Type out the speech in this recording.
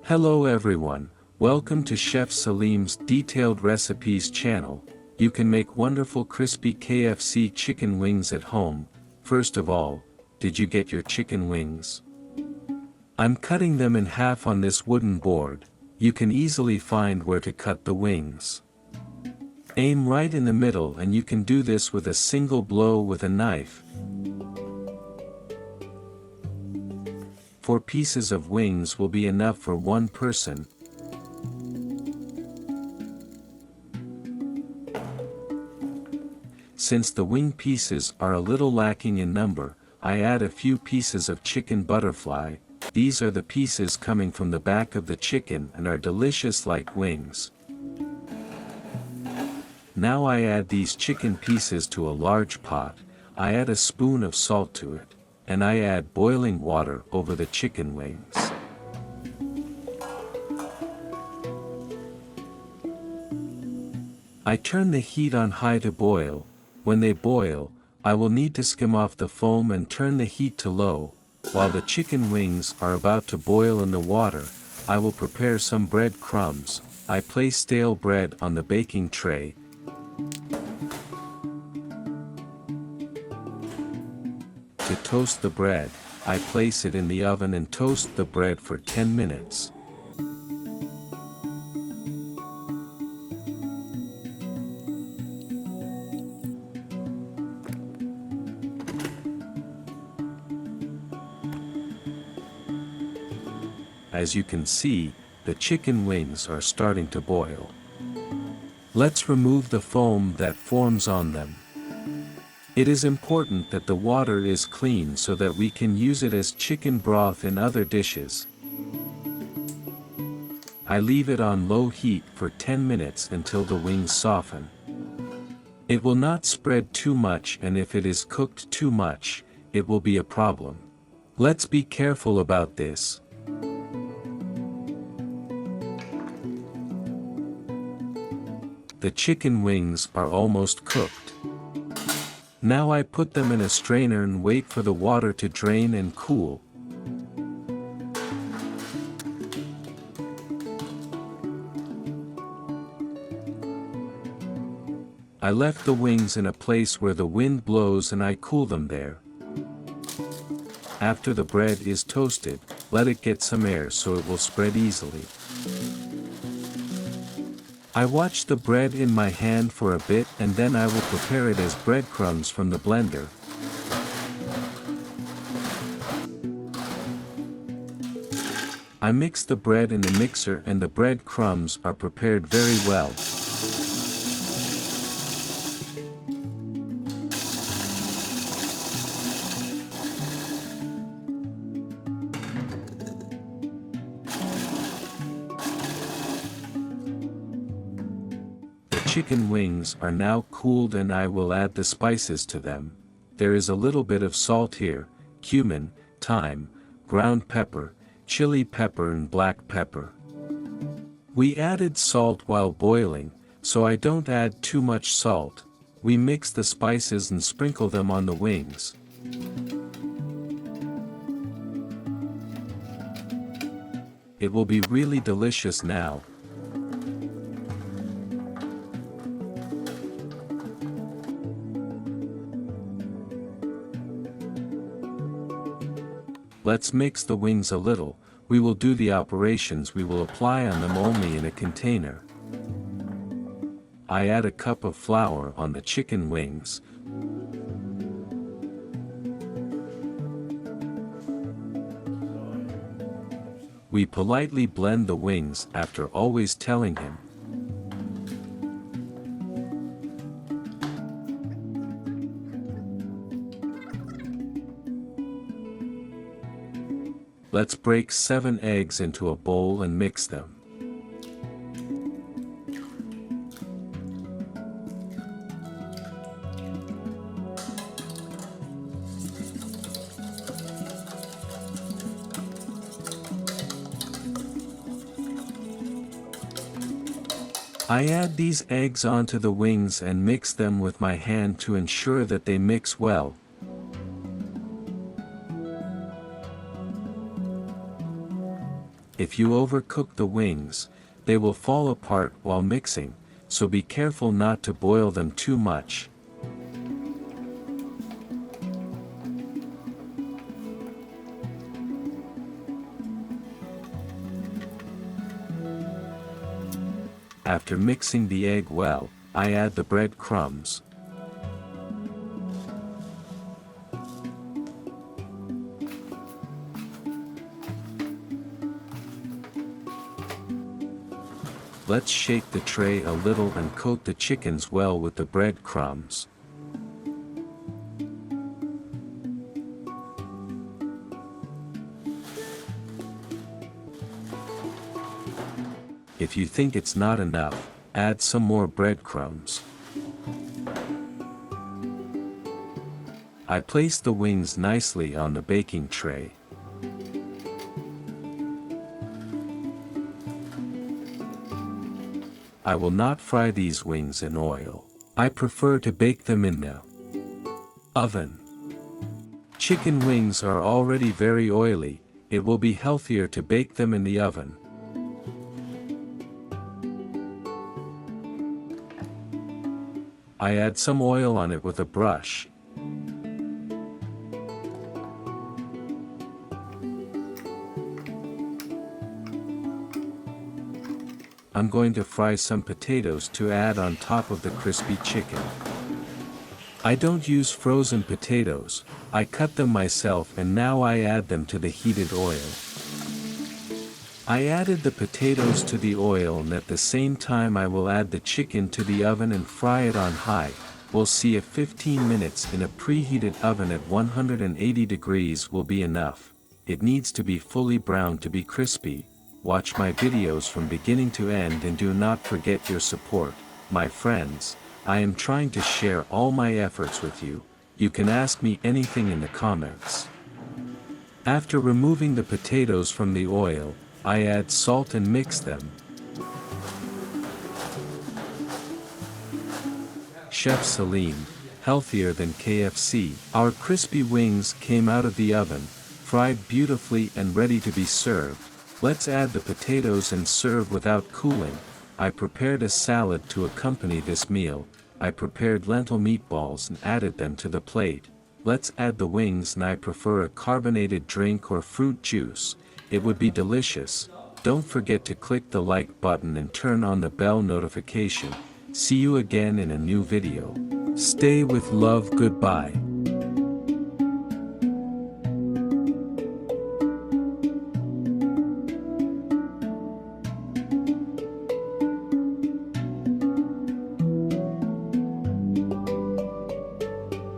Hello everyone, welcome to Chef Salim's Detailed Recipes channel. You can make wonderful crispy KFC chicken wings at home. First of all, did you get your chicken wings? I'm cutting them in half on this wooden board. You can easily find where to cut the wings. Aim right in the middle, and you can do this with a single blow with a knife. 4 pieces of wings will be enough for one person. Since the wing pieces are a little lacking in number, I add a few pieces of chicken butterfly. These are the pieces coming from the back of the chicken and are delicious like wings. Now I add these chicken pieces to a large pot. I add a spoon of salt to it, and I add boiling water over the chicken wings. I turn the heat on high to boil. When they boil, I will need to skim off the foam and turn the heat to low. While the chicken wings are about to boil in the water, I will prepare some bread crumbs. I place stale bread on the baking tray. To toast the bread, I place it in the oven and toast the bread for 10 minutes. As you can see, the chicken wings are starting to boil. Let's remove the foam that forms on them. It is important that the water is clean so that we can use it as chicken broth in other dishes. I leave it on low heat for 10 minutes until the wings soften. It will not spread too much, and if it is cooked too much, it will be a problem. Let's be careful about this. The chicken wings are almost cooked. Now I put them in a strainer and wait for the water to drain and cool. I left the wings in a place where the wind blows and I cool them there. After the bread is toasted, let it get some air so it will spread easily. I watch the bread in my hand for a bit, and then I will prepare it as breadcrumbs from the blender. I mix the bread in the mixer and the breadcrumbs are prepared very well. Chicken wings are now cooled and I will add the spices to them. There is a little bit of salt here, cumin, thyme, ground pepper, chili pepper and black pepper. We added salt while boiling, so I don't add too much salt. We mix the spices and sprinkle them on the wings. It will be really delicious now. Let's mix the wings a little. We will do the operations we will apply on them only in a container. I add a cup of flour on the chicken wings. We politely blend the wings after always telling him. Let's break 7 eggs into a bowl and mix them. I add these eggs onto the wings and mix them with my hand to ensure that they mix well. If If you overcook the wings, they will fall apart while mixing, so be careful not to boil them too much. After mixing the egg well, I add the bread crumbs. Let's shake the tray a little and coat the chickens well with the bread crumbs. If you think it's not enough, add some more breadcrumbs. I place the wings nicely on the baking tray. I will not fry these wings in oil. I prefer to bake them in the oven. Chicken wings are already very oily, it will be healthier to bake them in the oven. I add some oil on it with a brush. I'm going to fry some potatoes to add on top of the crispy chicken. I don't use frozen potatoes, I cut them myself and now I add them to the heated oil. I added the potatoes to the oil and at the same time I will add the chicken to the oven and fry it on high. We'll see if 15 minutes in a preheated oven at 180 degrees will be enough. It needs to be fully browned to be crispy. Watch my videos from beginning to end and do not forget your support, my friends. I am trying to share all my efforts with you. You can ask me anything in the comments. After removing the potatoes from the oil, I add salt and mix them. Chef Salim, healthier than KFC. Our crispy wings came out of the oven, fried beautifully and ready to be served. Let's add the potatoes and serve without cooling. I prepared a salad to accompany this meal. I prepared lentil meatballs and added them to the plate. Let's add the wings and I prefer a carbonated drink or fruit juice. It would be delicious. Don't forget to click the like button and turn on the bell notification. See you again in a new video. Stay with love. Goodbye.